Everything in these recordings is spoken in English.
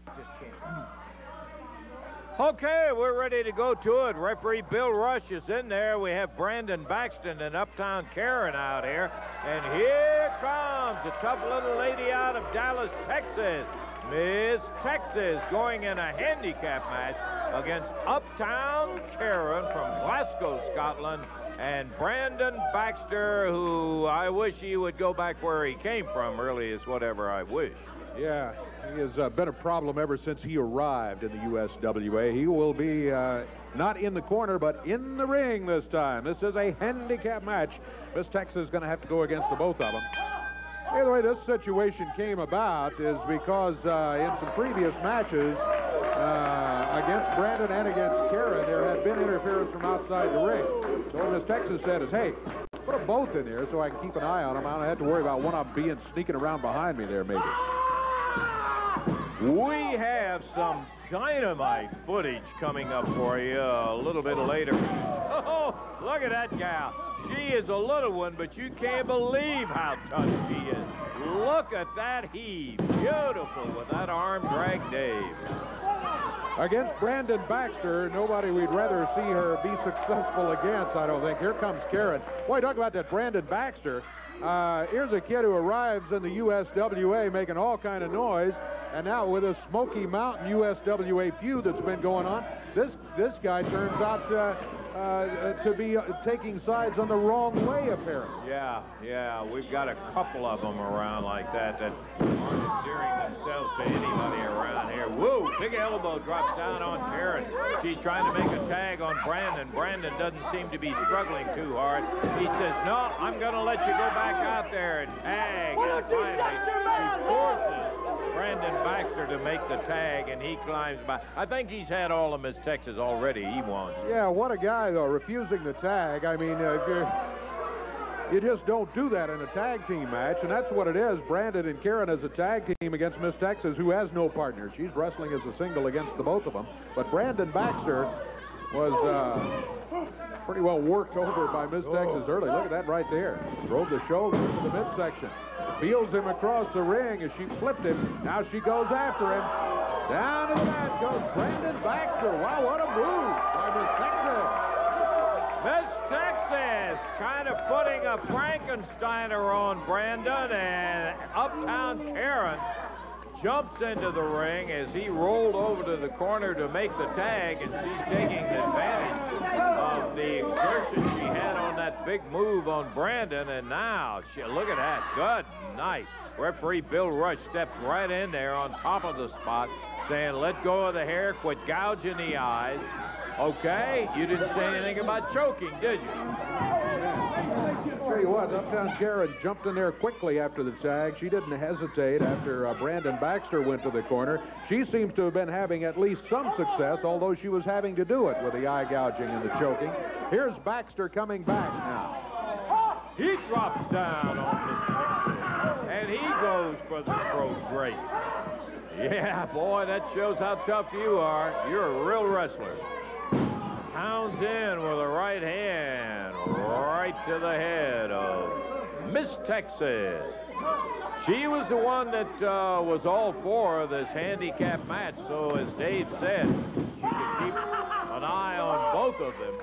Just can't. Okay, we're ready to go to it. Referee Bill Rush is in there. We have Brandon Baxter and Uptown Karen out here. And here comes a tough little lady out of Dallas, Texas. Miss Texas going in a handicap match against Uptown Karen from Glasgow, Scotland. And Brandon Baxter, who I wish he would go back where he came from, really, is whatever I wish. Yeah, he has been a problem ever since he arrived in the USWA. He will be not in the corner, but in the ring this time. This is a handicap match. Miss Texas is going to have to go against the both of them. The way this situation came about is because in some previous matches against Brandon and against Karen, there had been interference from outside the ring. So what Miss Texas said is, hey, put them both in there so I can keep an eye on them. I don't have to worry about one of them sneaking around behind me there, maybe. We have some dynamite footage coming up for you a little bit later. Oh, look at that gal. She is a little one, but you can't believe how tough she is. Look at that heave. Beautiful with that arm drag, Dave. Against Brandon Baxter, nobody we'd rather see her be successful against, I don't think. Here comes Karen. Boy, talk about that Brandon Baxter. Here's a kid who arrives in the USWA making all kind of noise, and now with a Smoky Mountain USWA feud that's been going on, this guy turns out to be taking sides on the wrong way, apparently. Yeah, we've got a couple of them around like that aren't endearing themselves to anybody around here. Woo, big elbow drops down on Karen. She's trying to make a tag on Brandon. Brandon doesn't seem to be struggling too hard. He says, no, I'm going to let you go back out there and tag. And finally, he forces Brandon Baxter to make the tag, and he climbs by. I think he's had all of Miss Texas already. He wants. Yeah, what a guy, though, refusing the tag. I mean, you just don't do that in a tag team match, and that's what it is. Brandon and Karen as a tag team against Miss Texas, who has no partner. She's wrestling as a single against the both of them. But Brandon Baxter was pretty well worked over by Miss Texas early. Look at that right there. Drove the shoulder into the midsection. Peels him across the ring as she flipped him. Now she goes after him. Down to the mat goes Brandon Baxter. Wow, what a move by Miss Texas. Miss Texas kind of putting a Frankensteiner on Brandon, and Uptown Karen jumps into the ring as he rolled over to the corner to make the tag, and she's taking advantage of the exertion she had on that big move on Brandon, and now, look at that, good night. Referee Bill Rush steps right in there on top of the spot, saying, let go of the hair, quit gouging the eyes. Okay, you didn't say anything about choking, did you? I'll tell you what, Uptown Karen jumped in there quickly after the tag. She didn't hesitate after Brandon Baxter went to the corner. She seems to have been having at least some success, although she was having to do it with the eye gouging and the choking. Here's Baxter coming back now. He drops down on Miss Texas, and he goes for the throat great. Yeah, boy, that shows how tough you are. You're a real wrestler. Pounds in with a right hand right to the head of Miss Texas. She was the one that was all for this handicap match, so as Dave said, she could keep an eye on both of them.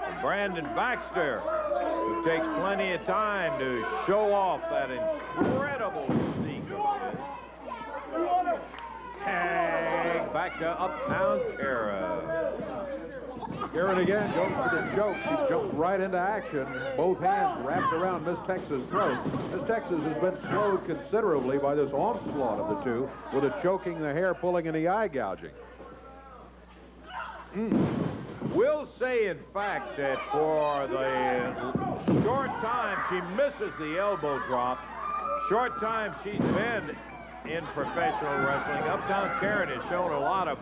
And Brandon Baxter, who takes plenty of time to show off that incredible physique. Tag back to Uptown Karen. Karen again goes for the choke. She jumps right into action. Both hands wrapped around Miss Texas' throat. Miss Texas has been slowed considerably by this onslaught of the two, with the choking, the hair pulling, and the eye gouging. We'll say, in fact, that for the short time she misses the elbow drop, short time she's been in professional wrestling, Uptown Karen has shown a lot of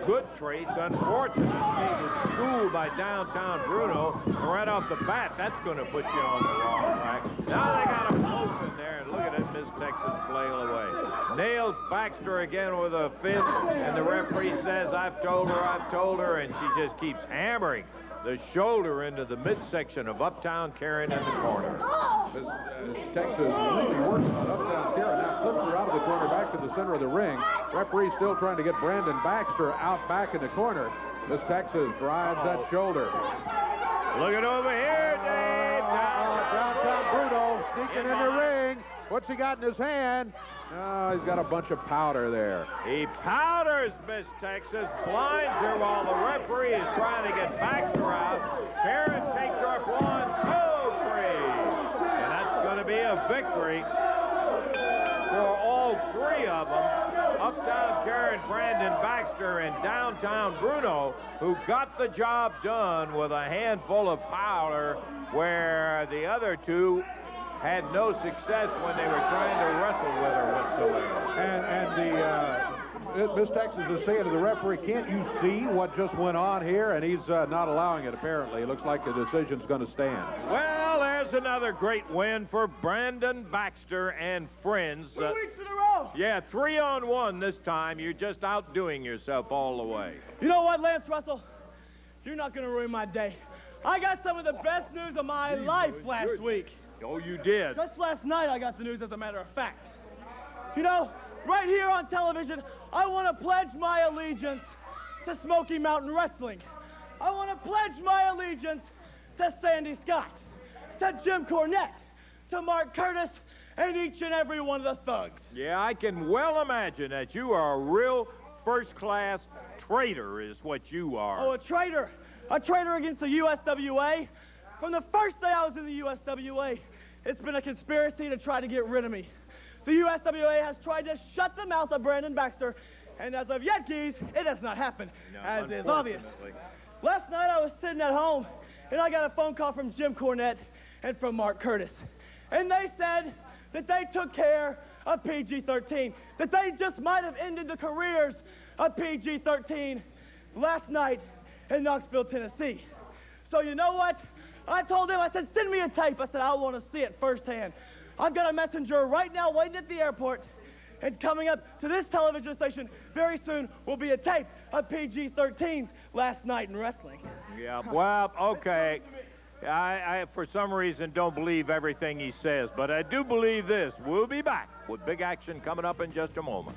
good traits. Unfortunately, she was schooled by Downtown Bruno, and right off the bat, that's going to put you on the wrong track. Now they got him close in there, and look at it, Miss Texas flail away. Nails Baxter again with a fist, and the referee says, I've told her, and she just keeps hammering the shoulder into the midsection of Uptown Karen in the corner. Texas really working on Uptown Karen. Now flips her out of the corner back to the center of the ring. Referee still trying to get Brandon Baxter out back in the corner. Miss Texas drives that shoulder. Look at over here, Dave. Downtown Bruno sneaking in the ring. What's he got in his hand? Oh, he's got a bunch of powder there. He powders Miss Texas, blinds her while the referee is trying to get Baxter out. Karen takes her up 1, 2, 3. And that's going to be a victory for all 3 of them. Uptown Karen, Brandon Baxter, and Downtown Bruno, who got the job done with a handful of powder, where the other 2 had no success when they were trying to wrestle with her whatsoever. And Miss Texas is saying to the referee, can't you see what just went on here? And he's not allowing it, apparently. It looks like the decision's going to stand. Well, there's another great win for Brandon Baxter and friends. 2 weeks in a row. Yeah, 3-on-1 this time. You're just outdoing yourself all the way. You know what, Lance Russell? You're not going to ruin my day. I got some of the best news of my life last week. Oh, you did? Just last night, I got the news, as a matter of fact. You know, right here on television, I want to pledge my allegiance to Smoky Mountain Wrestling. I want to pledge my allegiance to Sandy Scott, to Jim Cornette, to Mark Curtis, and each and every one of the thugs. Yeah, I can well imagine that you are a real first-class traitor is what you are. Oh, a traitor. A traitor against the USWA. From the first day I was in the USWA, it's been a conspiracy to try to get rid of me. The USWA has tried to shut the mouth of Brandon Baxter, and as of yet, geez, it has not happened, as is obvious. Last night I was sitting at home, and I got a phone call from Jim Cornette and from Mark Curtis. And they said that they took care of PG-13, that they just might have ended the careers of PG-13 last night in Knoxville, Tennessee. So you know what? I told him, I said, send me a tape. I said, I want to see it firsthand. I've got a messenger right now waiting at the airport, and coming up to this television station very soon will be a tape of PG-13's last night in wrestling. Yeah, well, okay. I, for some reason, don't believe everything he says, but I do believe this. We'll be back with big action coming up in just a moment.